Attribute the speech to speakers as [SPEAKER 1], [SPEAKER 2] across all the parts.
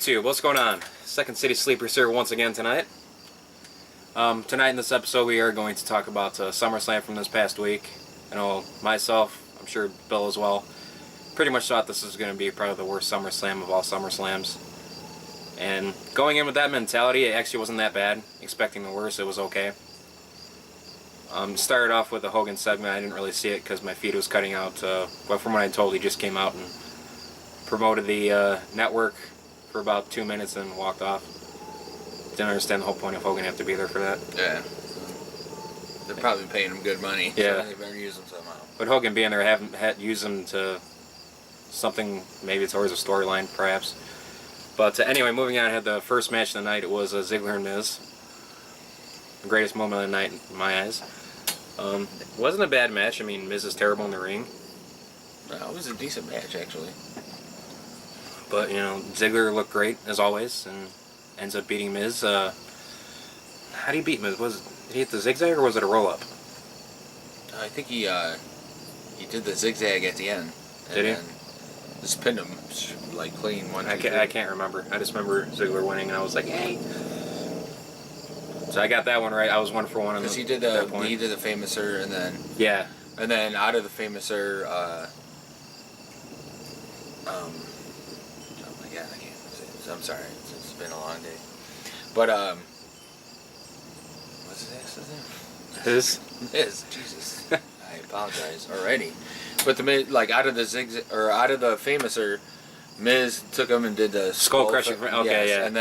[SPEAKER 1] YouTube, what's going on? Second City Sleepers here once again tonight. Tonight in this episode we are going to talk about Summerslam from this past week. I know myself, I'm sure Bill as well, pretty much thought this was going to be probably the worst SummerSlam of all SummerSlams. And going in with that mentality, it actually wasn't that bad. Expecting the worst, it was okay. Started off with a Hogan segment. I didn't really see it because my feed was cutting out. But from what I told, he just came out and promoted the network for about 2 minutes and walked off. Didn't understand the whole point of Hogan have to be there for that.
[SPEAKER 2] Yeah. They're probably paying him good money.
[SPEAKER 1] Yeah.
[SPEAKER 2] So they better use him somehow.
[SPEAKER 1] But Hogan being there, haven't used him to something, maybe towards a storyline, perhaps. But anyway, moving on, I had the first match of the night. It was Ziggler and Miz. The greatest moment of the night in my eyes. Wasn't a bad match. I mean, Miz is terrible in the ring.
[SPEAKER 2] No, it was a decent match, actually.
[SPEAKER 1] But, you know, Ziggler looked great, as always, and ends up beating Miz. How do you beat Miz? Did he hit the zigzag, or was it a roll-up?
[SPEAKER 2] I think he did the zigzag at the end.
[SPEAKER 1] Did he?
[SPEAKER 2] Just pinned him, like, clean.
[SPEAKER 1] I can't remember. I just remember Ziggler winning, and I was like, hey! So I got that one right. I was 1 for 1 on
[SPEAKER 2] Because
[SPEAKER 1] he
[SPEAKER 2] did the Famouser, and then...
[SPEAKER 1] Yeah.
[SPEAKER 2] And then out of the Famouser, oh my god, I can't say it. I'm sorry, it's been a long day. But, what's his ass's name? Miz, Jesus. I apologize already. But out of the Famouser, Miz took him and did the
[SPEAKER 1] skull crushing. Okay,
[SPEAKER 2] yes,
[SPEAKER 1] yeah.
[SPEAKER 2] And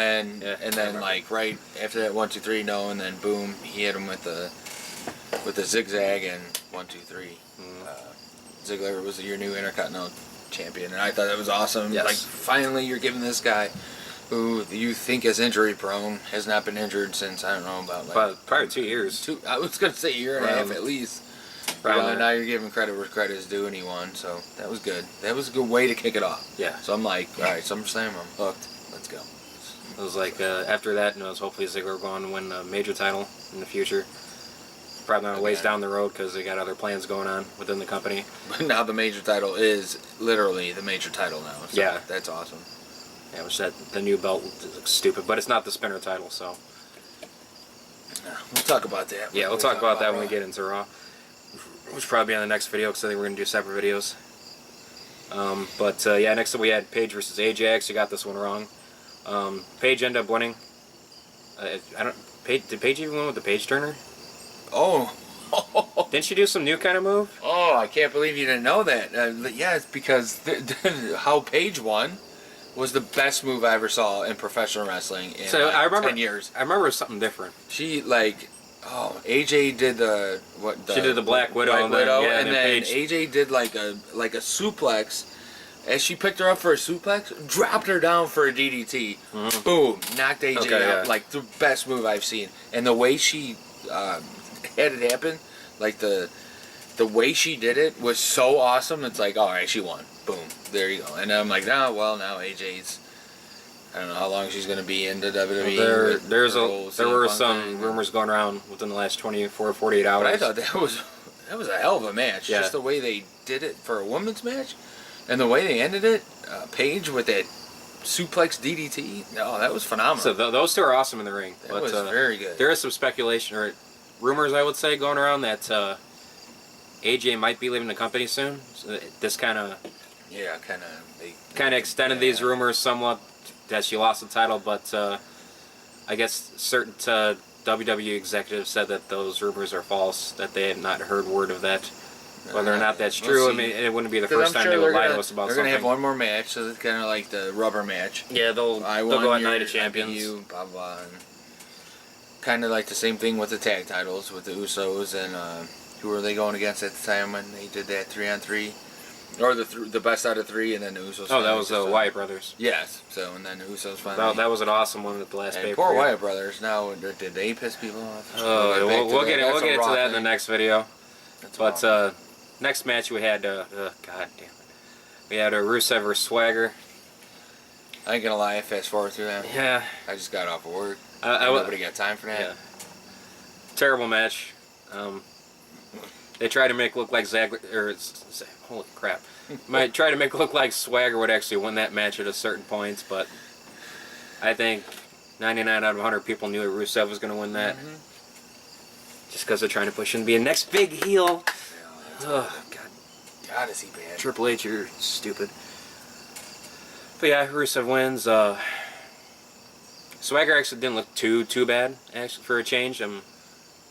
[SPEAKER 2] then like right after that 1, 2, 3, no, and then boom, he hit him with the zigzag and 1, 2, 3. Ziggler was your new Intercontinental Champion, and I thought that was awesome.
[SPEAKER 1] Yes.
[SPEAKER 2] Like, finally, you're giving this guy, who you think is injury prone, has not been injured since, I don't know, about
[SPEAKER 1] probably 2 years.
[SPEAKER 2] I was gonna say a year and a half at least. Now you're giving credit where credit is due, and he won, so that was good. That was a good way to kick it off.
[SPEAKER 1] Yeah.
[SPEAKER 2] So I'm like, all right, SummerSlam, I'm hooked. Let's go.
[SPEAKER 1] It was like, after that, hopefully Ziggler will go on to win the major title in the future. Probably not a ways down the road because they got other plans going on within the company.
[SPEAKER 2] But now the major title is literally the major title now. So
[SPEAKER 1] yeah.
[SPEAKER 2] That's awesome.
[SPEAKER 1] Yeah, which the new belt looks stupid, but it's not the spinner title, so.
[SPEAKER 2] We'll talk about that.
[SPEAKER 1] Yeah, we'll talk about that when we get into Raw. Which will probably be on the next video because I think we're going to do separate videos. Yeah, next up we had Paige versus AJ. I actually got this one wrong. Paige ended up winning. Did Paige even win with the Paige Turner?
[SPEAKER 2] Oh.
[SPEAKER 1] Didn't she do some new kind of move?
[SPEAKER 2] Oh, I can't believe you didn't know that. Yeah, it's because how Paige won was the best move I ever saw in professional wrestling in 10 years.
[SPEAKER 1] I remember something different.
[SPEAKER 2] She, AJ did
[SPEAKER 1] she did the Black Widow,
[SPEAKER 2] and then AJ did like a suplex. As she picked her up for a suplex, dropped her down for a DDT. Mm-hmm. Boom, knocked AJ out. Yeah. Like the best move I've seen. And the way she had it happen, like the way she did it was so awesome. It's like, all right, she won. Boom, there you go. And I'm like, now AJ's. I don't know how long she's going to be into WWE.
[SPEAKER 1] There were some rumors going around within the last 24, 48 hours.
[SPEAKER 2] But I thought that was a hell of a match.
[SPEAKER 1] Yeah.
[SPEAKER 2] Just the way they did it for a women's match, and the way they ended it. Paige with that suplex DDT. No, that was phenomenal.
[SPEAKER 1] So those two are awesome in the ring.
[SPEAKER 2] That was very good.
[SPEAKER 1] There is some speculation or rumors, I would say, going around that AJ might be leaving the company soon. So this kind of extended these rumors somewhat. That she lost the title, but I guess certain WWE executives said that those rumors are false, that they had not heard word of that. Whether or not that's true, I mean, it wouldn't be the first time they would lie to us about something.
[SPEAKER 2] They're going to have one more match, so it's kind of like the rubber match.
[SPEAKER 1] Yeah, they'll go at Night of Champions.
[SPEAKER 2] Blah, blah, kind of like the same thing with the tag titles, with the Usos, and who were they going against at the time when they did that 3-on-3? Or the best out of 3, and then the Usos.
[SPEAKER 1] Oh, that was the Wyatt brothers.
[SPEAKER 2] Yes. So, and then the Usos finally.
[SPEAKER 1] That was an awesome one at the last pay-per-view.
[SPEAKER 2] Poor Wyatt brothers. Now, did they piss people off?
[SPEAKER 1] We'll get into that in the next video. But next match we had. God damn it. We had Rusev versus Swagger.
[SPEAKER 2] I ain't gonna lie. I fast forward through that.
[SPEAKER 1] Yeah.
[SPEAKER 2] I just got off of work. Nobody got time for that.
[SPEAKER 1] Yeah. Terrible match. They try to make it look like holy crap. Might try to make it look like Swagger would actually win that match at a certain point, but I think 99 out of 100 people knew Rusev was going to win that. Just because they're trying to push him to be the next big heel. Oh, God.
[SPEAKER 2] God, is he bad.
[SPEAKER 1] Triple H, you're stupid. But yeah, Rusev wins. Swagger actually didn't look too bad, actually, for a change.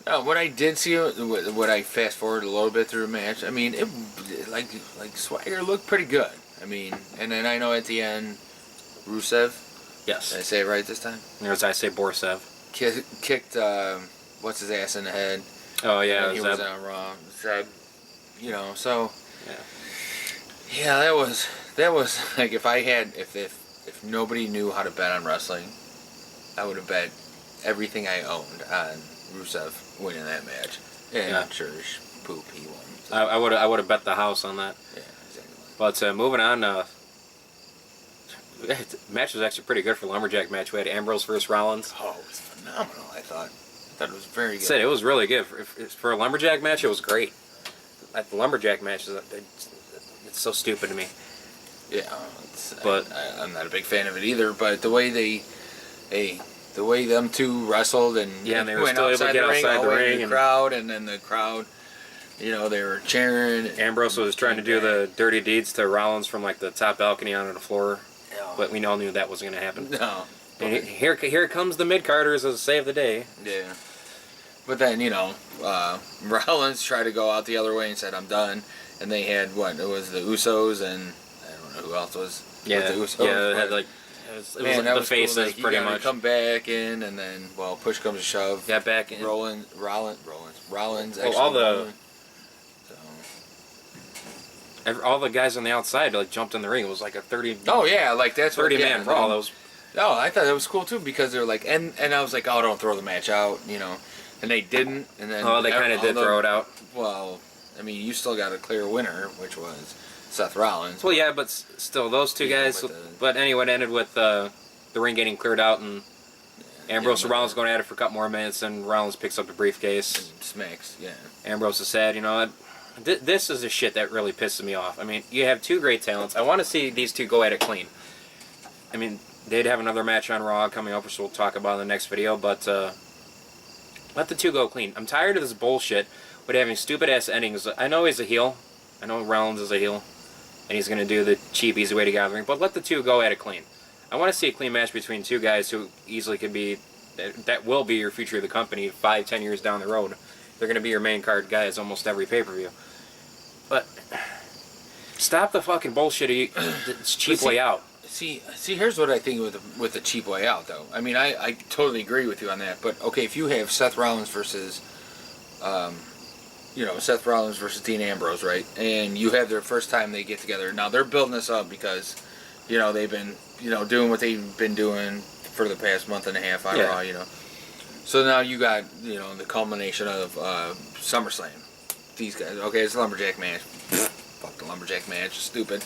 [SPEAKER 2] What I did see, what I fast forward a little bit through the match, I mean, it like Swagger looked pretty good. I mean, and then I know at the end, Rusev.
[SPEAKER 1] Yes.
[SPEAKER 2] Did I say it right this time?
[SPEAKER 1] Or as I say, Borsev.
[SPEAKER 2] Kicked what's his ass in the head.
[SPEAKER 1] Oh yeah,
[SPEAKER 2] he was on Raw. Zeb. You know, so.
[SPEAKER 1] Yeah.
[SPEAKER 2] Yeah, that was like if nobody knew how to bet on wrestling, I would have bet everything I owned on Rusev winning that match. And sure as poop, he won. So.
[SPEAKER 1] I would have bet the house on that.
[SPEAKER 2] Yeah, exactly.
[SPEAKER 1] But moving on, the match was actually pretty good for the Lumberjack match. We had Ambrose versus Rollins.
[SPEAKER 2] Oh, it was phenomenal. I thought it was very good.
[SPEAKER 1] I said it was really good for a Lumberjack match. It was great. The Lumberjack match it's so stupid to me.
[SPEAKER 2] Yeah,
[SPEAKER 1] but
[SPEAKER 2] I'm not a big fan of it either. But the way the way them two wrestled and
[SPEAKER 1] they were still able to get outside the ring,
[SPEAKER 2] and the crowd, and then the crowd, you know, they were cheering.
[SPEAKER 1] Ambrose was trying to do the dirty deeds to Rollins from like the top balcony onto the floor, but we all knew that wasn't going to happen.
[SPEAKER 2] No.
[SPEAKER 1] And here comes the mid-carders as save the day.
[SPEAKER 2] Yeah. But then, you know, Rollins tried to go out the other way and said, I'm done. And they had, it was the Usos and I don't know who else was.
[SPEAKER 1] Yeah,
[SPEAKER 2] the Usos,
[SPEAKER 1] it had like, it was like the faces cool. Like, pretty much.
[SPEAKER 2] Come back in and then, push comes to shove.
[SPEAKER 1] Got back in.
[SPEAKER 2] Rollins. Actually
[SPEAKER 1] all the guys on the outside like jumped in the ring. It was like a 30.
[SPEAKER 2] Oh yeah, like that's
[SPEAKER 1] 30-man brawl. That was.
[SPEAKER 2] Oh, I thought that was cool too because they're like, and I was like, oh, don't throw the match out, you know, and they didn't, and then
[SPEAKER 1] they kind of did throw it out.
[SPEAKER 2] Well, I mean, you still got a clear winner, which was Seth Rollins.
[SPEAKER 1] Well, yeah, but still, those two guys. But anyway, it ended with the ring getting cleared out and Ambrose and Rollins going at it for a couple more minutes, and Rollins picks up the briefcase.
[SPEAKER 2] And smacks, yeah.
[SPEAKER 1] Ambrose is sad, you know. This is the shit that really pisses me off. I mean, you have two great talents. I want to see these two go at it clean. I mean, they'd have another match on Raw coming up, which we'll talk about in the next video, but let the two go clean. I'm tired of this bullshit with having stupid-ass endings. I know he's a heel. I know Rollins is a heel, and he's going to do the cheap, easy way to get out of the ring, but let the two go at it clean. I want to see a clean match between two guys who easily could be, that will be your future of the company 5-10 years down the road. They're going to be your main card guys almost every pay-per-view. But stop the fucking bullshit. It's cheap way out.
[SPEAKER 2] See, here's what I think with the cheap way out, though. I mean, I totally agree with you on that. But okay, if you have Seth Rollins versus, Seth Rollins versus Dean Ambrose, right? And you have their first time they get together. Now they're building this up because, you know, they've been, doing what they've been doing for the past month and a half on Raw, you know. So now you got, the culmination of SummerSlam. These guys, okay, it's a lumberjack match. Fuck the lumberjack match, stupid.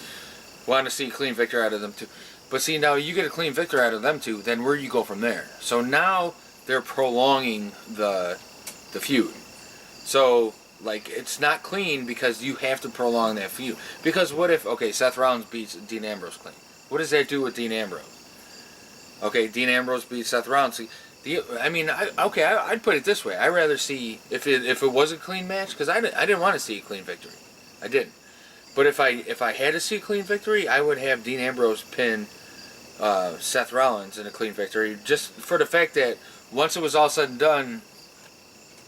[SPEAKER 2] Want to see a clean victory out of them too. But see, now you get a clean victory out of them too, then where do you go from there? So now they're prolonging the feud. So, like, it's not clean because you have to prolong that feud. Because what if, okay, Seth Rollins beats Dean Ambrose clean. What does that do with Dean Ambrose? Okay, Dean Ambrose beats Seth Rollins. I'd put it this way. I'd rather see, if it was a clean match, because I didn't want to see a clean victory. I didn't. But if I had to see a clean victory, I would have Dean Ambrose pin Seth Rollins in a clean victory, just for the fact that once it was all said and done,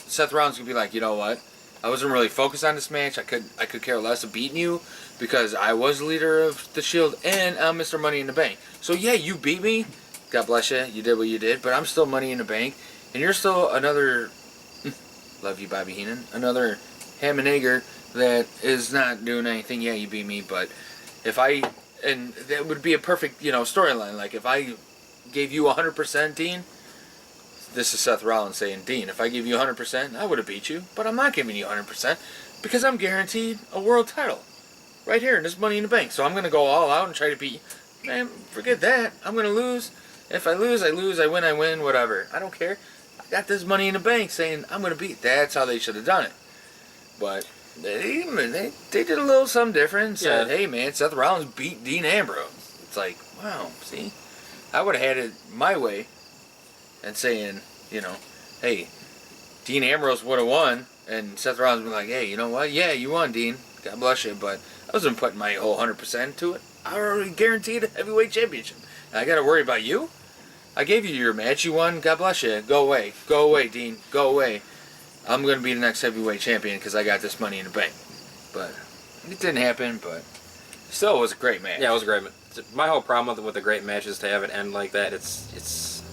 [SPEAKER 2] Seth Rollins could be like, you know what? I wasn't really focused on this match. I could care less of beating you because I was the leader of the Shield and I'm Mr. Money in the Bank. So yeah, you beat me. God bless you. You did what you did, but I'm still Money in the Bank, and you're still another. Love you, Bobby Heenan. Another ham and egger that is not doing anything. Yeah, you beat me, but and that would be a perfect, storyline. Like if I gave you 100%, Dean. This is Seth Rollins saying, Dean, if I give you 100%, I would have beat you, but I'm not giving you 100% because I'm guaranteed a world title right here in this Money in the Bank. So I'm going to go all out and try to beat you. Man, forget that. I'm going to lose. If I lose, I lose. I win, whatever. I don't care. I got this Money in the Bank saying I'm going to beat. That's how they should have done it. But they did a little something different. Said, hey, man, Seth Rollins beat Dean Ambrose. It's like, wow, see? I would have had it my way and saying, you know, hey, Dean Ambrose would have won, and Seth Rollins would be like, hey, you know what? Yeah, you won, Dean. God bless you, but I wasn't putting my whole 100% into it. I already guaranteed a heavyweight championship. I got to worry about you? I gave you your match. You won. God bless you. Go away. Go away, Dean. Go away. I'm going to be the next heavyweight champion because I got this Money in the Bank. But it didn't happen, but still it was a great match.
[SPEAKER 1] Yeah, it was a great match. My whole problem with a great match is to have it end like that. It's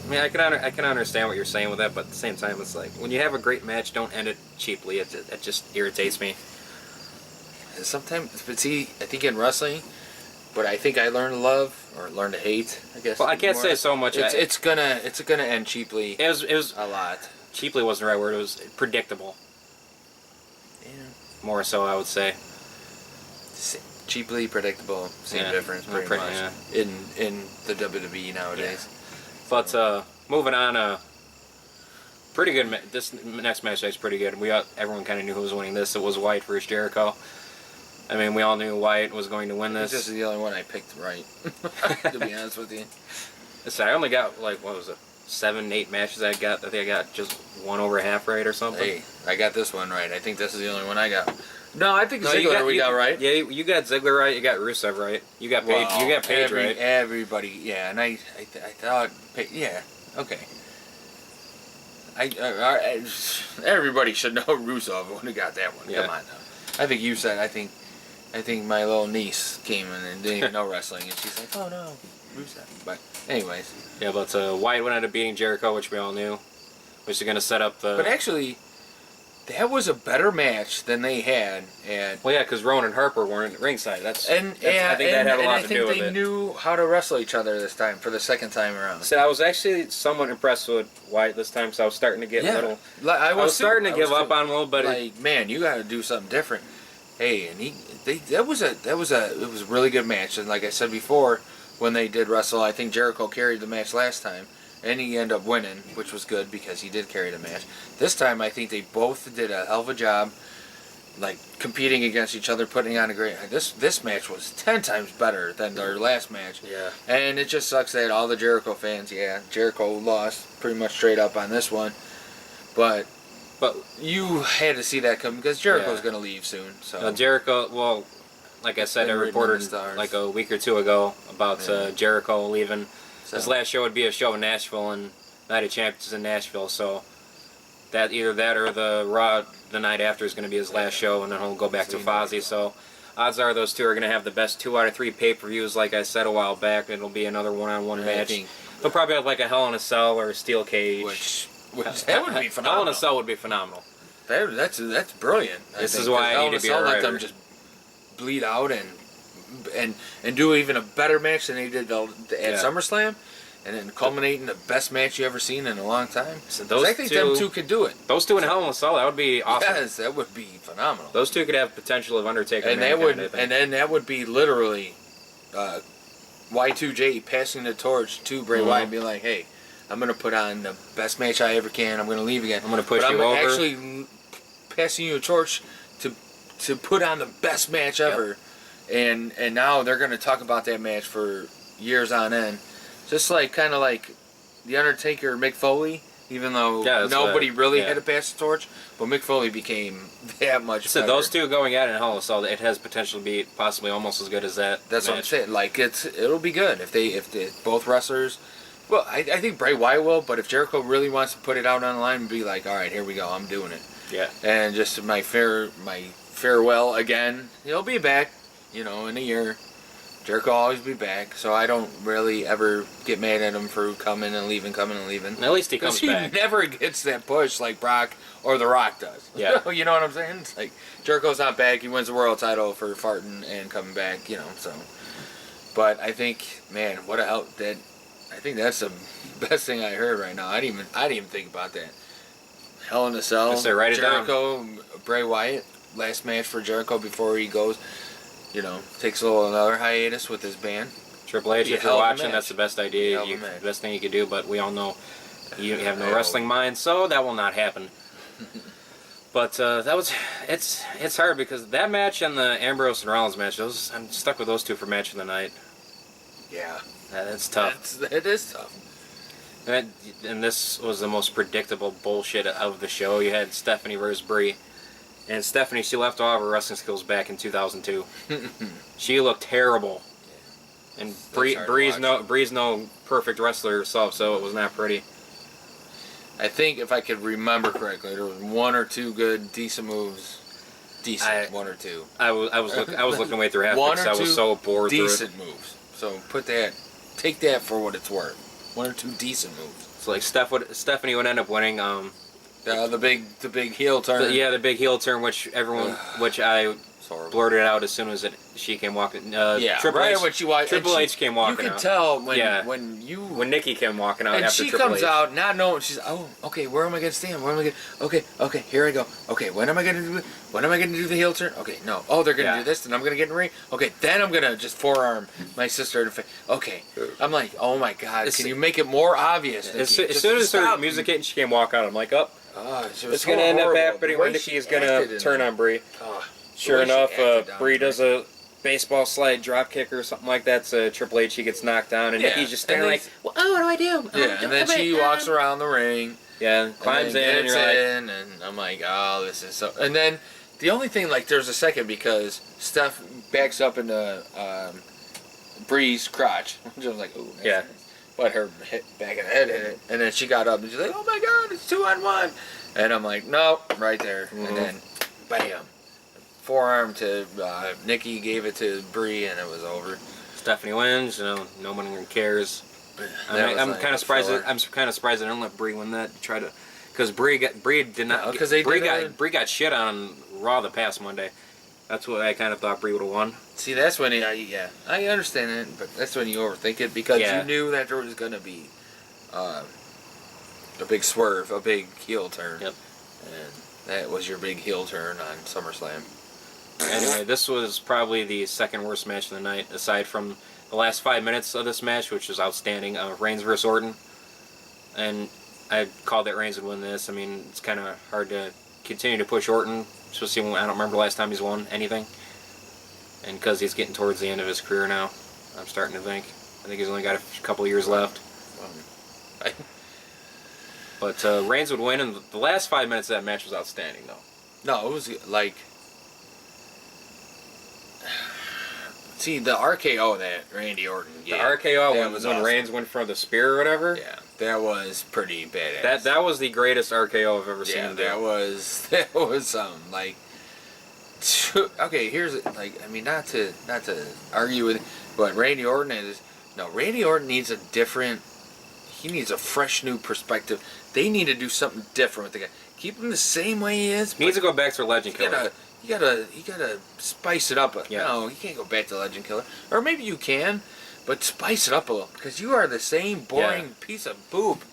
[SPEAKER 1] I mean, I can understand what you're saying with that, but at the same time, it's like when you have a great match, don't end it cheaply. It just irritates me.
[SPEAKER 2] And sometimes, but see, I think in wrestling, but I think I learned to love or learned to hate. I guess.
[SPEAKER 1] Well, I can't say so much.
[SPEAKER 2] It's gonna end cheaply.
[SPEAKER 1] It was
[SPEAKER 2] a lot.
[SPEAKER 1] Cheaply wasn't the right word. It was predictable.
[SPEAKER 2] Yeah.
[SPEAKER 1] More so, I would say.
[SPEAKER 2] Cheaply predictable. Same difference, pretty much.
[SPEAKER 1] Yeah.
[SPEAKER 2] In the WWE nowadays.
[SPEAKER 1] Yeah. But moving on, pretty good. This next match is pretty good. Everyone kind of knew who was winning this. It was Wyatt versus Jericho. I mean, we all knew Wyatt was going to win this.
[SPEAKER 2] This is the only one I picked right. To be honest with you.
[SPEAKER 1] So I only got like 7, 8 matches I got. I think I got just one over half right or something.
[SPEAKER 2] Hey, I got this one right. I think this is the only one I got. No, I think Ziggler got right.
[SPEAKER 1] Yeah, you got Ziggler right. You got Rusev right. You got Paige. You got Paige right.
[SPEAKER 2] Everybody, yeah, and I thought, yeah, okay. Everybody should know Rusev when he got that one.
[SPEAKER 1] Yeah.
[SPEAKER 2] Come on now. I think you said. I think my little niece came in and didn't even know wrestling, and she's like, oh no, Rusev. But anyways.
[SPEAKER 1] Yeah, but Wyatt ended up beating Jericho, which we all knew, which is going to set up the.
[SPEAKER 2] But actually. That was a better match than they had, and
[SPEAKER 1] well, yeah, because Rowan and Harper weren't ringside. I think that had a lot to do with it.
[SPEAKER 2] I think they knew how to wrestle each other this time for the second time around.
[SPEAKER 1] So I was actually somewhat impressed with Wyatt this time. So I was starting to get a little. I was starting to give up on him a little bit.
[SPEAKER 2] Like, man, you got to do something different. Hey, and it was a really good match, and like I said before, when they did wrestle, I think Jericho carried the match last time. And he ended up winning, which was good because he did carry the match. This time, I think they both did a hell of a job, like competing against each other, putting on a great. This match was 10 times better than their last match.
[SPEAKER 1] Yeah.
[SPEAKER 2] And it just sucks that all the Jericho fans, Jericho lost pretty much straight up on this one, but you had to see that come because Jericho's going to leave soon. So
[SPEAKER 1] Jericho, well, like I said, I reported like a week or two ago about Jericho leaving. So. His last show would be a show in Nashville, and Night of Champions in Nashville. So either that or the Raw the night after is going to be his last show, and then he'll go back to Fozzy. So odds are those two are going to have the best 2 out of 3 pay-per-views. Like I said a while back, it'll be another one-on-one match. They'll probably have like a Hell in a Cell or a Steel Cage.
[SPEAKER 2] Which that would be phenomenal.
[SPEAKER 1] Hell in a Cell would be phenomenal.
[SPEAKER 2] That's brilliant.
[SPEAKER 1] This is why I need to be a writer.
[SPEAKER 2] Let them just bleed out and do even a better match than they did at SummerSlam, and then culminate in the best match you ever seen in a long time. So I think them two could do it.
[SPEAKER 1] Those two in Hell in a Cell, that would be awesome.
[SPEAKER 2] Yes, that would be phenomenal.
[SPEAKER 1] Those two could have potential of Undertaker
[SPEAKER 2] and then that would be literally Y2J passing the torch to Bray Wyatt and being like, hey, I'm going to put on the best match I ever can. I'm going to leave again.
[SPEAKER 1] I'm going to push you over.
[SPEAKER 2] I'm actually passing you a torch to put on the best match ever. Yep. And now they're going to talk about that match for years on end. Just kind of like The Undertaker, Mick Foley, even though nobody really had to pass the torch, but Mick Foley became that much better.
[SPEAKER 1] So those two going at it in Hell in a Cell, it has potential to be possibly almost as good as that.
[SPEAKER 2] That's what I'm saying. Like it'll be good if they both wrestlers. Well, I think Bray Wyatt will, but if Jericho really wants to put it out on the line and be like, all right, here we go, I'm doing it.
[SPEAKER 1] Yeah.
[SPEAKER 2] And just my farewell again. He'll be back. In a year, Jericho will always be back, so I don't really ever get mad at him for coming and leaving.
[SPEAKER 1] At least he comes back.
[SPEAKER 2] He never gets that push like Brock or The Rock does.
[SPEAKER 1] Yeah.
[SPEAKER 2] You know what I'm saying? It's like, Jericho's not back, he wins the world title for farting and coming back, so. But I think, man, what a help that. I think that's the best thing I heard right now. I didn't even think about that. Hell in a Cell,
[SPEAKER 1] write it
[SPEAKER 2] Jericho, down. Bray Wyatt, last match for Jericho before he goes. Takes another hiatus with his band.
[SPEAKER 1] Triple H, if you're watching, that's the best idea. The best thing you could do, but we all know you have no wrestling mind, so that will not happen. But it's hard because that match and the Ambrose and Rollins match, I'm stuck with those two for match of the night.
[SPEAKER 2] Yeah.
[SPEAKER 1] That's tough.
[SPEAKER 2] It is tough.
[SPEAKER 1] And this was the most predictable bullshit of the show. You had Stephanie versus Brie. And Stephanie, she left all of her wrestling skills back in 2002. She looked terrible. And Brie's no perfect wrestler herself, so it was not pretty.
[SPEAKER 2] I think if I could remember correctly, there was one or two good, decent moves. One or two.
[SPEAKER 1] I was looking way through half
[SPEAKER 2] One
[SPEAKER 1] because
[SPEAKER 2] or
[SPEAKER 1] I was
[SPEAKER 2] two
[SPEAKER 1] so bored through it.
[SPEAKER 2] decent moves. So take that for what it's worth. One or two decent moves.
[SPEAKER 1] So like Stephanie would end up winning.
[SPEAKER 2] The big heel turn.
[SPEAKER 1] The big heel turn, which I blurted out as soon as she came walking. Triple
[SPEAKER 2] right
[SPEAKER 1] H,
[SPEAKER 2] when she walked.
[SPEAKER 1] Triple H came walking out.
[SPEAKER 2] You can tell when
[SPEAKER 1] Nikki came walking out
[SPEAKER 2] and
[SPEAKER 1] after
[SPEAKER 2] she
[SPEAKER 1] Triple
[SPEAKER 2] comes
[SPEAKER 1] H.
[SPEAKER 2] out not knowing. She's okay. Where am I gonna stand? Where am I gonna? Okay, here I go. Okay, when am I gonna do it? When am I gonna do the heel turn? Okay, no. Oh, they're gonna do this, and I'm gonna get in the ring. Okay, then I'm gonna just forearm my sister in the face. Okay, I'm like, oh my god, can you make it more obvious?
[SPEAKER 1] As soon as her music hit and she came walk out, I'm like, it's
[SPEAKER 2] so
[SPEAKER 1] gonna end up
[SPEAKER 2] horrible.
[SPEAKER 1] happening where Nikki is gonna turn on Brie. Sure
[SPEAKER 2] the way
[SPEAKER 1] enough,
[SPEAKER 2] she acted down
[SPEAKER 1] Brie does a baseball slide drop kick or something like that. So Triple H, she gets knocked down, and Nikki's just standing like, well, what do I do?
[SPEAKER 2] Yeah, and then she walks around the ring.
[SPEAKER 1] Yeah, climbs in, and you're like,
[SPEAKER 2] and I'm like, oh, this is so. And then the only thing, like, there's a second because Steph backs up into Brie's crotch. Which I was like, ooh,
[SPEAKER 1] yeah.
[SPEAKER 2] Nice. But her back of the head hit it, and then she got up and she's like, oh my god, it's 2-on-1. And I'm like, nope, right there.
[SPEAKER 1] Mm-hmm.
[SPEAKER 2] And then, bam. Forearm to Nikki, gave it to Brie, and it was over.
[SPEAKER 1] Stephanie wins. No one cares. I'm kind of surprised. I'm kind of surprised they didn't let Brie win that. Because Brie did not. Because Brie got shit on Raw the past Monday. That's what I kind of thought Brie would have won.
[SPEAKER 2] See, that's when I understand it, but that's when you overthink it because you knew that there was gonna be a big swerve, a big heel turn.
[SPEAKER 1] Yep.
[SPEAKER 2] And that was your big heel turn on SummerSlam.
[SPEAKER 1] Anyway, this was probably the second worst match of the night, aside from the last 5 minutes of this match, which was outstanding. Reigns versus Orton. And I called that Reigns would win this. I mean, it's kind of hard to continue to push Orton, especially when I don't remember the last time he's won anything. And because he's getting towards the end of his career now, I'm starting to think. I think he's only got a couple of years left. But Reigns would win, and the last 5 minutes of that match was outstanding, though.
[SPEAKER 2] No, it was like... See, the RKO that Randy Orton gave.
[SPEAKER 1] The RKO was when
[SPEAKER 2] awesome.
[SPEAKER 1] Reigns went for the spear or whatever?
[SPEAKER 2] Yeah, that was pretty badass.
[SPEAKER 1] That was the greatest RKO I've ever seen.
[SPEAKER 2] Yeah, that was like... Okay, here's like, I mean, not to argue with it, but Randy Orton needs a different... He needs a fresh new perspective. They need to do something different with the guy. Keep him the same way he is.
[SPEAKER 1] He needs to go back to Legend Killer.
[SPEAKER 2] You gotta spice it up.
[SPEAKER 1] Yeah.
[SPEAKER 2] No, you can't go back to Legend Killer. Or maybe you can, but spice it up a little. Because you are the same boring piece of poop.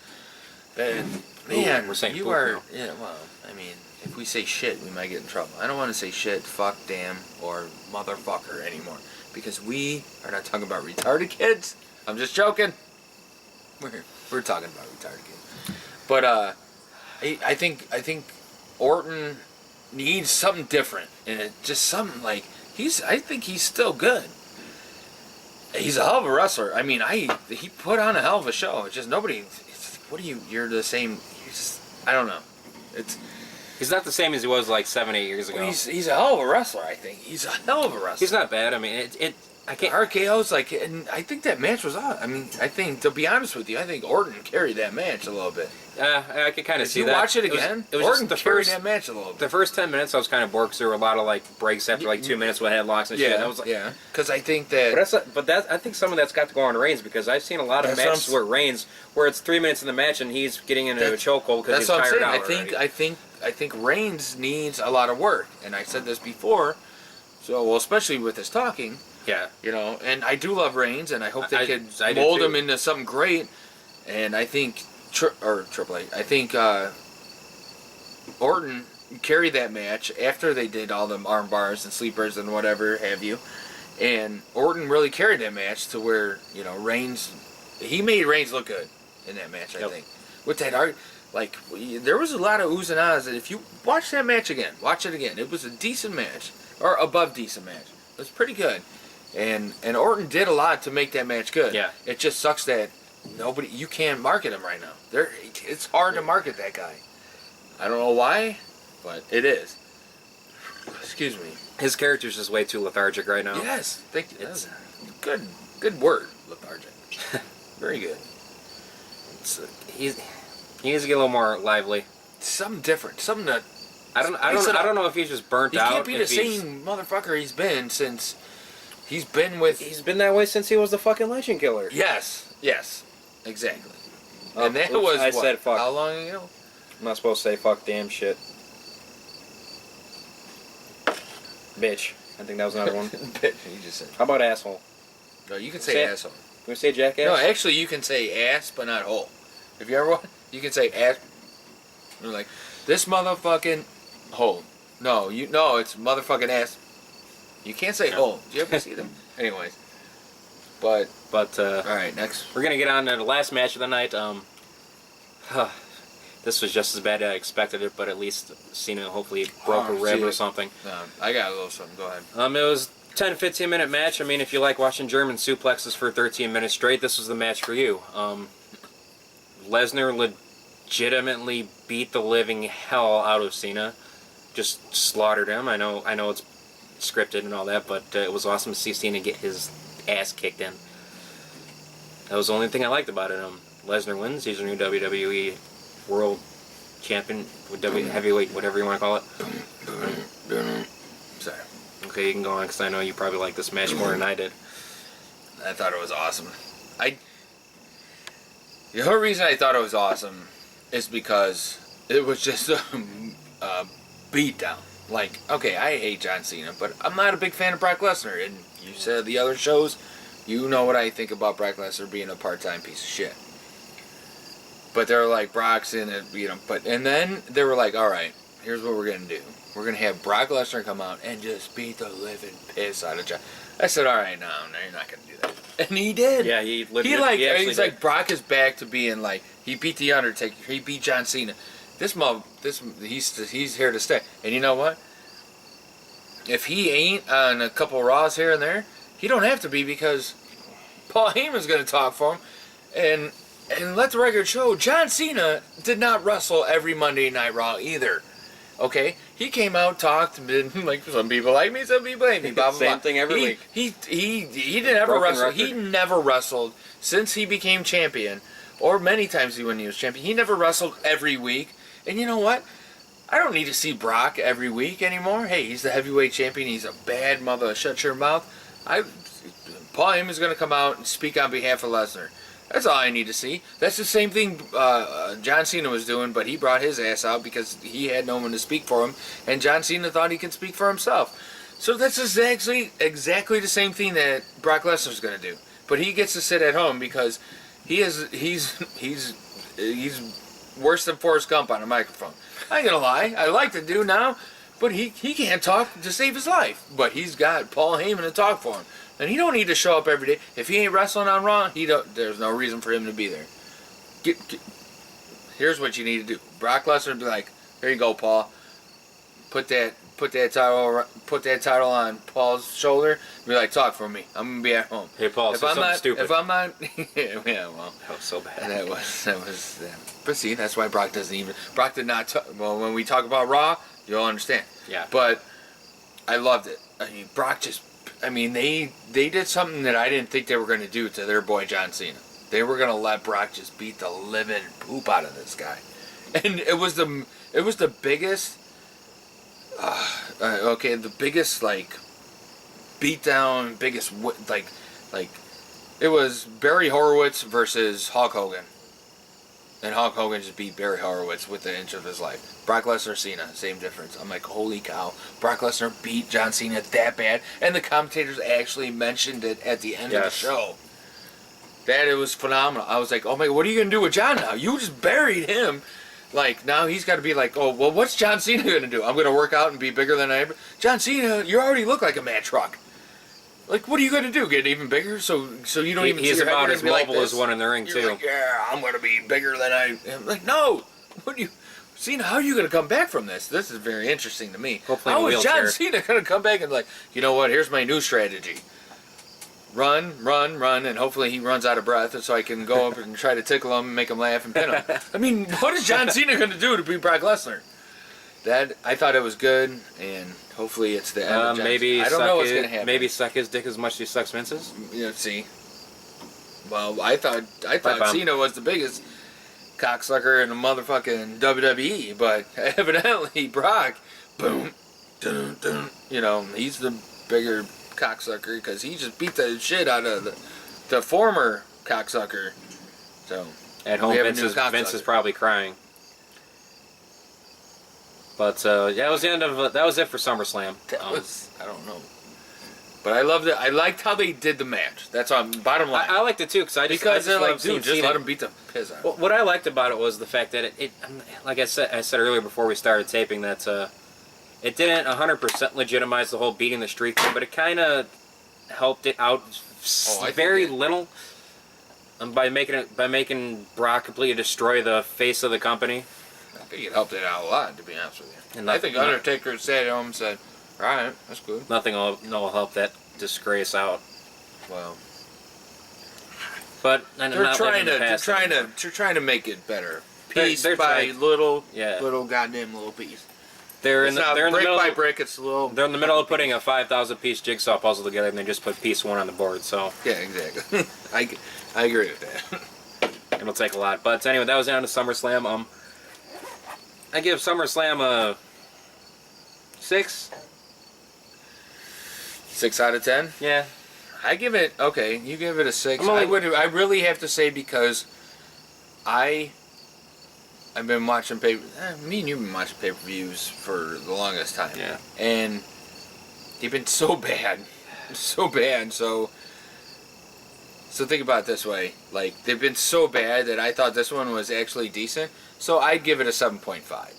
[SPEAKER 2] And, man,
[SPEAKER 1] we're saying
[SPEAKER 2] you
[SPEAKER 1] poop
[SPEAKER 2] are...
[SPEAKER 1] now.
[SPEAKER 2] Yeah, well, I mean, if we say shit, we might get in trouble. I don't want to say shit, fuck, damn, or motherfucker anymore. Because we are not talking about retarded kids. I'm just joking. We're talking about retarded kids. But, I think Orton needs something different, and just something like I think he's still good. He's a hell of a wrestler. I mean, he put on a hell of a show. It's just nobody. You're the same. I don't know.
[SPEAKER 1] He's not the same as he was like 7-8 years ago.
[SPEAKER 2] He's a hell of a wrestler. I think he's a hell of a wrestler.
[SPEAKER 1] He's not bad. I mean, I can't.
[SPEAKER 2] RKO's like, and I think that match was on. I mean, I think, to be honest with you, I think Orton carried that match a little bit.
[SPEAKER 1] I could kind of see that.
[SPEAKER 2] If you watch it again,
[SPEAKER 1] it was
[SPEAKER 2] Orton
[SPEAKER 1] just
[SPEAKER 2] carried that match a little bit.
[SPEAKER 1] The first 10 minutes, I was kind of bored because there were a lot of like breaks after like 2 minutes with headlocks and shit. And I was like,
[SPEAKER 2] because I think that.
[SPEAKER 1] I think some of that's got to go on Reigns because I've seen a lot of matches where it's 3 minutes in the match and he's getting into a chokehold because he's tired out already.
[SPEAKER 2] I think Reigns needs a lot of work, and I said this before. So, especially with his talking.
[SPEAKER 1] Yeah.
[SPEAKER 2] You know, and I do love Reigns, and I hope they could mold him into something great. And I think Triple H. I think Orton carried that match after they did all the arm bars and sleepers and whatever have you. And Orton really carried that match to where, Reigns, he made Reigns look good in that match, I think. With that there was a lot of oohs and ahs, and if you watch that match again, watch it again. It was a decent match, or above decent match. It was pretty good. And Orton did a lot to make that match good.
[SPEAKER 1] Yeah.
[SPEAKER 2] It just sucks that you can't market him right now. It's hard to market that guy. I don't know why, but it is. Excuse me.
[SPEAKER 1] His character's just way too lethargic right now.
[SPEAKER 2] Yes, thank you. That's good word, lethargic. Very good.
[SPEAKER 1] He needs to get a little more lively.
[SPEAKER 2] Something different. Something that
[SPEAKER 1] I don't know if he's just burnt out.
[SPEAKER 2] He can't be the same motherfucker he's been since he's been with.
[SPEAKER 1] He's been that way since he was the fucking Legend Killer.
[SPEAKER 2] Yes, exactly. And that
[SPEAKER 1] oops,
[SPEAKER 2] was
[SPEAKER 1] I said fuck.
[SPEAKER 2] How long ago?
[SPEAKER 1] I'm not supposed to say fuck damn shit. Bitch. I think that was another one.
[SPEAKER 2] Bitch, you just said.
[SPEAKER 1] How about asshole?
[SPEAKER 2] No, you can say asshole.
[SPEAKER 1] Can we say jackass?
[SPEAKER 2] No, actually, you can say ass, but not hole. If you ever want, you can say ass. You're like, this motherfucking hole. No, it's motherfucking ass. You can't say hole. Do you ever see them? Anyways. But all right, next.
[SPEAKER 1] We're gonna get on to the last match of the night. This was just as bad as I expected it, but at least Cena hopefully broke a rib or something.
[SPEAKER 2] No, I got a little something. Go ahead.
[SPEAKER 1] It was 10-15 minute match. I mean, if you like watching German suplexes for 13 minutes straight, this was the match for you. Lesnar legitimately beat the living hell out of Cena. Just slaughtered him. I know it's scripted and all that, but it was awesome to see Cena get his ass kicked in. That was the only thing I liked about it. Lesnar wins. He's a new WWE World Champion, Heavyweight, whatever you want to call it.
[SPEAKER 2] Sorry.
[SPEAKER 1] Okay, you can go on because I know you probably like this match more than I did.
[SPEAKER 2] I thought it was awesome. The whole reason I thought it was awesome is because it was just a beatdown. Like, okay, I hate John Cena, but I'm not a big fan of Brock Lesnar. And you said the other shows, you know what I think about Brock Lesnar being a part-time piece of shit. But they're like, Brock's in it, and then they were like, all right, here's what we're going to do. We're going to have Brock Lesnar come out and just beat the living piss out of John. I said, all right, no, you're not going to do that. And he did.
[SPEAKER 1] Yeah,
[SPEAKER 2] he's like, Brock is back to being like, he beat The Undertaker, he beat John Cena. He's here to stay. And you know what? If he ain't on a couple Raws here and there, he don't have to be, because Paul Heyman's going to talk for him. And let the record show, John Cena did not wrestle every Monday Night Raw either. Okay? He came out, talked, like, some people like me, some people hate me, blah, blah, blah.
[SPEAKER 1] Same thing every week.
[SPEAKER 2] He didn't ever wrestle. He never wrestled since he became champion, or many times when he was champion. He never wrestled every week. And you know what? I don't need to see Brock every week anymore. Hey, he's the heavyweight champion. He's a bad mother. Shut your mouth. Paul Heyman's going to come out and speak on behalf of Lesnar. That's all I need to see. That's the same thing John Cena was doing, but he brought his ass out because he had no one to speak for him, and John Cena thought he could speak for himself. So that's exactly the same thing that Brock Lesnar's going to do. But he gets to sit at home because he's worse than Forrest Gump on a microphone. I ain't gonna lie, I like the dude now, but he can't talk to save his life. But he's got Paul Heyman to talk for him. And he don't need to show up every day. If he ain't wrestling on Raw, there's no reason for him to be there. Here's what you need to do. Brock Lesnar would be like, here you go, Paul. Put that title on Paul's shoulder. Be like, talk for me. I'm gonna be at home.
[SPEAKER 1] Hey, Paul, say something stupid.
[SPEAKER 2] If I'm not, yeah, well,
[SPEAKER 1] that was so bad.
[SPEAKER 2] That was. But see, that's why Brock doesn't even. Brock did not. Well, when we talk about Raw, you'll understand.
[SPEAKER 1] Yeah.
[SPEAKER 2] But I loved it. I mean, Brock just. I mean, they did something that I didn't think they were going to do to their boy John Cena. They were going to let Brock just beat the living poop out of this guy, and it was the biggest. The biggest like beatdown, biggest like it was Barry Horowitz versus Hulk Hogan, and Hulk Hogan just beat Barry Horowitz with the inch of his life. Brock Lesnar, Cena, same difference. I'm like, holy cow, Brock Lesnar beat John Cena that bad, and the commentators actually mentioned it at the end of the show. That it was phenomenal. I was like, oh my, what are you gonna do with John now? You just buried him. Like, now he's got to be like, oh, well, what's John Cena going to do? I'm going to work out and be bigger than I ever... John Cena, you already look like a mad truck. Like, what are you going to do? Get even bigger? So you don't even...
[SPEAKER 1] He's about as mobile as one in the ring, too.
[SPEAKER 2] Like, yeah, I'm going to be bigger than I... I'm like, no! What do you... Cena, how are you going to come back from this? This is very interesting to me.
[SPEAKER 1] Hopefully
[SPEAKER 2] how is John Cena going to come back and like, you know what, here's my new strategy. run, and hopefully he runs out of breath, so I can go up and try to tickle him and make him laugh and pin him. I mean, what is John Cena going to do to beat Brock Lesnar? That I thought it was good, and hopefully it's the end of John
[SPEAKER 1] maybe
[SPEAKER 2] Cena. I don't know what's going to happen.
[SPEAKER 1] Maybe suck his dick as much as he sucks Vince's.
[SPEAKER 2] You know, see. Well, I thought Cena was the biggest cocksucker in the motherfucking WWE, but evidently Brock, boom, dun, dun, you know, he's the bigger cocksucker because he just beat the shit out of the former cocksucker. So
[SPEAKER 1] at home, Vince is probably crying. But yeah, that was the end of that was it for SummerSlam.
[SPEAKER 2] That was, I don't know, but I loved it. I liked how they did the match. That's on bottom line.
[SPEAKER 1] I liked it too because
[SPEAKER 2] they're like, dude, just let him beat the piss out.
[SPEAKER 1] Well, what I liked about it was the fact that it like I said earlier before we started taping that it didn't 100% legitimize the whole beating the streak thing, but it kind of helped it out very little by making Brock completely destroy the face of the company.
[SPEAKER 2] I think it helped it out a lot, to be honest with you. And I think Undertaker sat home and said, "All right, that's good."
[SPEAKER 1] Nothing will help that disgrace out.
[SPEAKER 2] Well,
[SPEAKER 1] but
[SPEAKER 2] they're trying to make it better, piece by little goddamn little piece.
[SPEAKER 1] They're in the middle
[SPEAKER 2] by brick. It's a little.
[SPEAKER 1] They're in the middle of putting a 5,000 piece jigsaw puzzle together, and they just put piece one on the board. So
[SPEAKER 2] yeah, exactly. I agree with that.
[SPEAKER 1] It'll take a lot, but anyway, that was down to SummerSlam. I give SummerSlam a 6.
[SPEAKER 2] 6 out of 10.
[SPEAKER 1] Yeah.
[SPEAKER 2] I give it okay. You give it a 6. I really have to say because I've been watching me and you've been watching pay-per-views for the longest time.
[SPEAKER 1] Yeah.
[SPEAKER 2] And they've been so bad, so bad. So think about it this way: like they've been so bad that I thought this one was actually decent. So I'd give it a 7.5,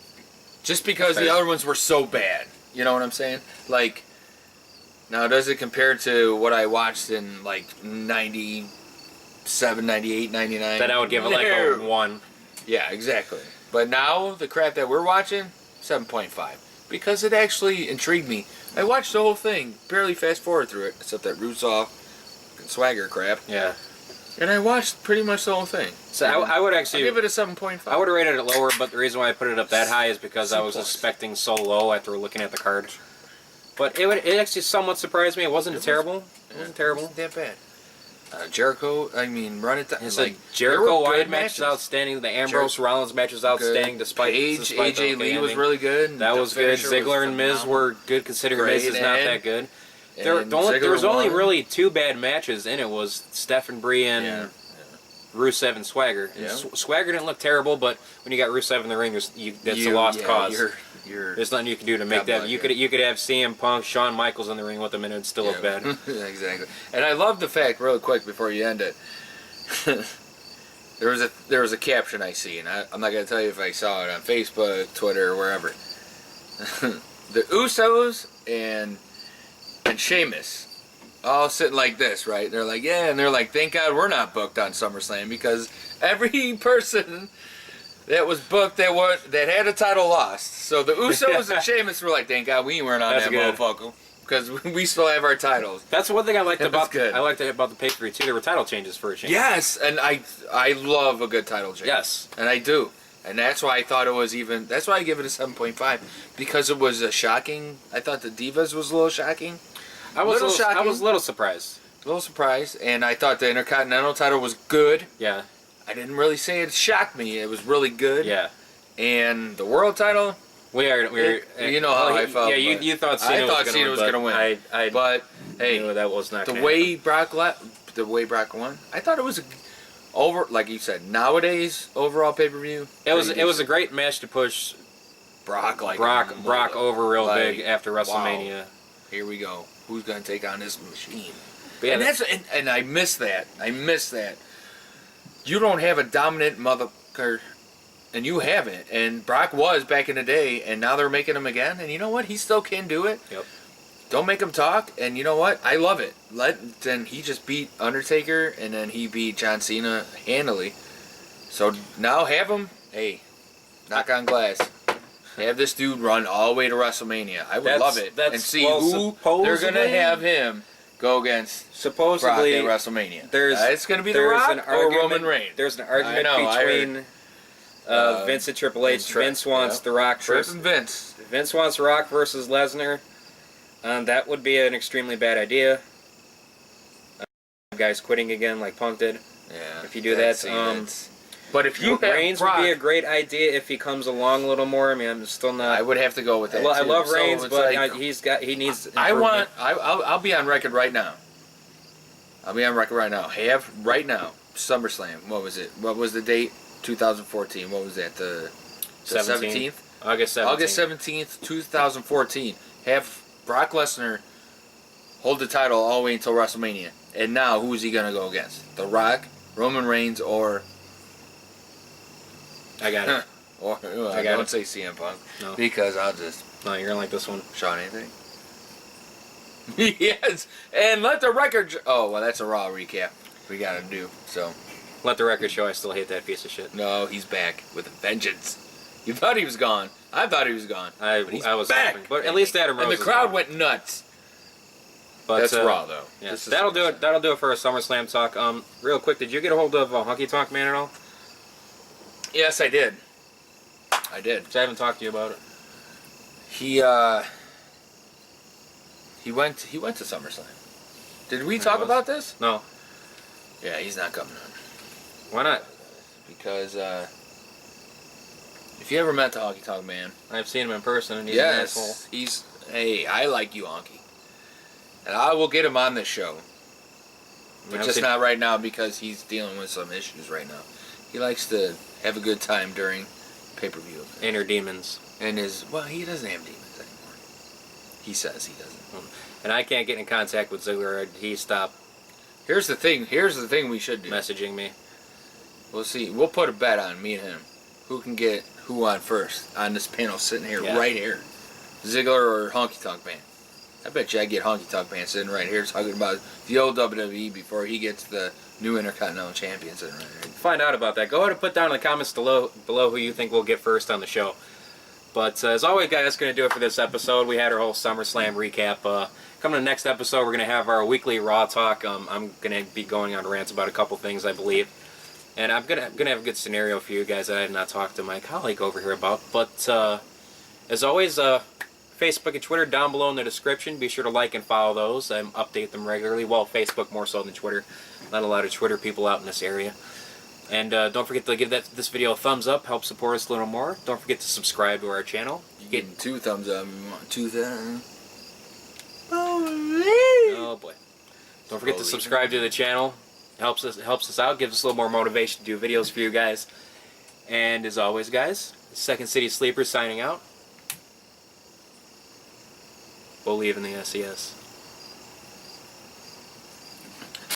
[SPEAKER 2] just because the other ones were so bad. You know what I'm saying? Like, now does it compare to what I watched in like 97, 98, 99?
[SPEAKER 1] Then I would give it like a 1.
[SPEAKER 2] Yeah, exactly. But now the crap that we're watching, 7.5, because it actually intrigued me. I watched the whole thing, barely fast forward through it, except that Rusev and Swagger crap.
[SPEAKER 1] Yeah.
[SPEAKER 2] And I watched pretty much the whole thing.
[SPEAKER 1] So I would actually
[SPEAKER 2] give it a 7.5.
[SPEAKER 1] I would have rated it lower, but the reason why I put it up that high is because I was expecting so low after looking at the card. But it actually somewhat surprised me. It wasn't terrible. It wasn't terrible.
[SPEAKER 2] It wasn't that bad. Jericho, I mean, run it down.
[SPEAKER 1] Like, Jericho Wyatt match was outstanding. The Ambrose Rollins match was outstanding, despite
[SPEAKER 2] AJ Lee was really good.
[SPEAKER 1] That was good. Ziggler and Miz were good, considering Miz is not that good. There was only really 2 bad matches in it. Was Steph Bree and Rusev and Swagger. Yeah. Swagger didn't look terrible, but when you got Rusev in the ring, that's a lost cause. There's nothing you can do to make that. You could have CM Punk, Shawn Michaels in the ring with him, and it'd still look bad.
[SPEAKER 2] Exactly. And I love the fact, real quick before you end it, there was a caption I see, and I'm not gonna tell you if I saw it on Facebook, Twitter, or wherever. The Usos and Sheamus all sitting like this, right? They're like, yeah, and they're like, thank God we're not booked on SummerSlam, because every person that was booked that had a title lost. So the Usos and Sheamus were like, thank God we weren't on that motherfucker, because we still have our titles.
[SPEAKER 1] That's one thing I liked about the pay-per-view too. There were title changes for a change.
[SPEAKER 2] Yes, and I love a good title change.
[SPEAKER 1] Yes,
[SPEAKER 2] and I do. And that's why I thought it was even. That's why I give it a 7.5, because it was shocking. I thought the Divas was a little shocking.
[SPEAKER 1] I was a little surprised.
[SPEAKER 2] A little surprised, and I thought the Intercontinental title was good.
[SPEAKER 1] Yeah.
[SPEAKER 2] I didn't really say it shocked me. It was really good.
[SPEAKER 1] Yeah.
[SPEAKER 2] And the World title. You know how I felt.
[SPEAKER 1] Yeah, you thought Cena was going to win.
[SPEAKER 2] But hey,
[SPEAKER 1] that was not
[SPEAKER 2] the way Brock won. I thought it was like you said, nowadays overall pay-per-view.
[SPEAKER 1] It was a great match to push Brock over real big after WrestleMania.
[SPEAKER 2] Wow. Here we go. Who's going to take on this machine?
[SPEAKER 1] Yeah,
[SPEAKER 2] and I miss that. You don't have a dominant motherfucker, and you haven't. And Brock was back in the day, and now they're making him again. And you know what? He still can do it.
[SPEAKER 1] Yep.
[SPEAKER 2] Don't make him talk. And you know what? I love it. Then he just beat Undertaker, and then he beat John Cena handily. So now have him. Hey, knock on glass. Have this dude run all the way to WrestleMania. I would love it. And see who they're going to have him go against
[SPEAKER 1] supposedly
[SPEAKER 2] Brock at WrestleMania?
[SPEAKER 1] There's
[SPEAKER 2] it's going to be The Rock or Roman Reigns.
[SPEAKER 1] There's an argument between Vince and Triple H. Vince wants The Rock versus
[SPEAKER 2] Vince.
[SPEAKER 1] Vince wants Rock versus Lesnar. That would be an extremely bad idea. Guys quitting again like Punk did.
[SPEAKER 2] Yeah.
[SPEAKER 1] If you do that,
[SPEAKER 2] but if you have
[SPEAKER 1] Reigns
[SPEAKER 2] Brock,
[SPEAKER 1] would be a great idea if he comes along a little more. I mean, I'm still not.
[SPEAKER 2] I would have to go with that.
[SPEAKER 1] I love Reigns,
[SPEAKER 2] so
[SPEAKER 1] but
[SPEAKER 2] like,
[SPEAKER 1] he needs.
[SPEAKER 2] I'll be on record right now. Have right now SummerSlam. What was it? What was the date? 2014. What was that? The 17th.
[SPEAKER 1] August 17th.
[SPEAKER 2] August 17th, 2014. Have Brock Lesnar hold the title all the way until WrestleMania. And now, who is he going to go against? The Rock, Roman Reigns, or...
[SPEAKER 1] I got it.
[SPEAKER 2] Or I don't say CM Punk.
[SPEAKER 1] No.
[SPEAKER 2] Because I'll just...
[SPEAKER 1] No, you're going to like this one.
[SPEAKER 2] Sean, anything? Yes. And let the record... Oh, well, that's a Raw recap we got to do, so...
[SPEAKER 1] Let the record show I still hate that piece of shit.
[SPEAKER 2] No, he's back with a vengeance. You thought he was gone. I thought he was gone.
[SPEAKER 1] I was
[SPEAKER 2] back.
[SPEAKER 1] hoping. But at least Adam Rose
[SPEAKER 2] And the crowd went nuts.
[SPEAKER 1] But,
[SPEAKER 2] that's Raw, though.
[SPEAKER 1] Yeah, that'll do it. That'll do it for a SummerSlam talk. Real quick, did you get a hold of Honky Tonk Man at all?
[SPEAKER 2] Yes, I did. I did.
[SPEAKER 1] I haven't talked to you about it.
[SPEAKER 2] He went to SummerSlam. Did we talk about this?
[SPEAKER 1] No.
[SPEAKER 2] Yeah, he's not coming on.
[SPEAKER 1] Why not?
[SPEAKER 2] Because if you ever met the Honky Tonk Man,
[SPEAKER 1] I've seen him in person, and he's an asshole.
[SPEAKER 2] Hey, I like you, Honky, and I will get him on this show, but just not right now because he's dealing with some issues right now. He likes to have a good time during pay-per-view.
[SPEAKER 1] Inner demons.
[SPEAKER 2] And he doesn't have demons anymore. He says he doesn't.
[SPEAKER 1] And I can't get in contact with Ziggler. He stopped.
[SPEAKER 2] Here's the thing we should do.
[SPEAKER 1] Messaging me.
[SPEAKER 2] We'll see. We'll put a bet on me and him. Who can get who on first on this panel sitting here, right here. Ziggler or Honky Tonk Man. I bet you I get Honky Tonk Man sitting right here talking about the old WWE before he gets the new Intercontinental Champion sitting right here.
[SPEAKER 1] Find out about that. Go ahead and put down in the comments below who you think will get first on the show. But as always, guys, that's going to do it for this episode. We had our whole SummerSlam recap. Coming to the next episode, we're going to have our weekly Raw talk. I'm going to be going on rants about a couple things, I believe. And I'm gonna have a good scenario for you guys that I have not talked to my colleague over here about. But as always, Facebook and Twitter down below in the description. Be sure to like and follow those. I update them regularly. Well, Facebook more so than Twitter. Not a lot of Twitter people out in this area. And don't forget to give this video a thumbs up. Help support us a little more. Don't forget to subscribe to our channel.
[SPEAKER 2] You get 2 thumbs up. You want 2 thumbs?
[SPEAKER 1] Oh boy! Don't forget to subscribe to the channel. Helps us out. Gives us a little more motivation to do videos for you guys. And as always, guys, Second City Sleepers signing out. Believe in the SES.